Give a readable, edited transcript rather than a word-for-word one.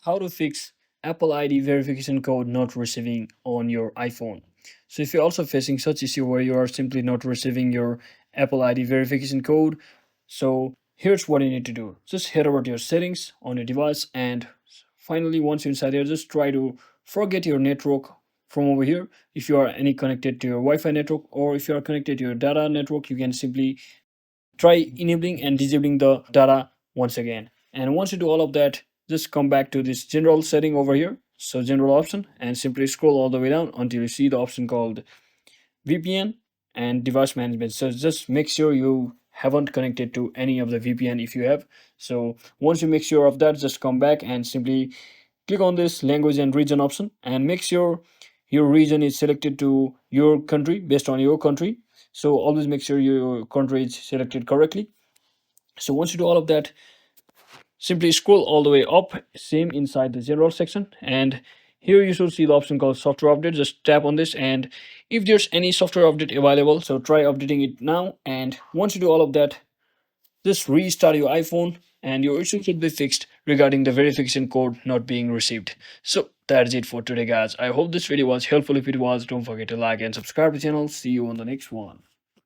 how to fix Apple ID verification code not receiving on your iPhone. So if you're also facing such issue where you are simply not receiving your Apple ID verification code, so here's what you need to do. Just head over to your settings on your device, and finally once you're inside there, just try to forget your network from over here. If you are any connected to your Wi-Fi network, or if you are connected to your data network, you can simply try enabling and disabling the data once again. And once you do all of that, just come back to this general setting over here, so general option, and simply scroll all the way down until you see the option called VPN and device management. So just make sure you haven't connected to any of the VPN. If you have, so once you make sure of that, just come back and simply click on this language and region option, and make sure your region is selected to your country based on your country. So always make sure your country is selected correctly. So once you do all of that, simply scroll all the way up, same inside the general section, and here you should see the option called software update. Just tap on this, and if there's any software update available, so try updating it now. And once you do all of that, just restart your iPhone and your issue should be fixed regarding the verification code not being received. So that's it for today, guys. I hope this video was helpful. If it was, don't forget to like and subscribe to the channel. See you on the next one.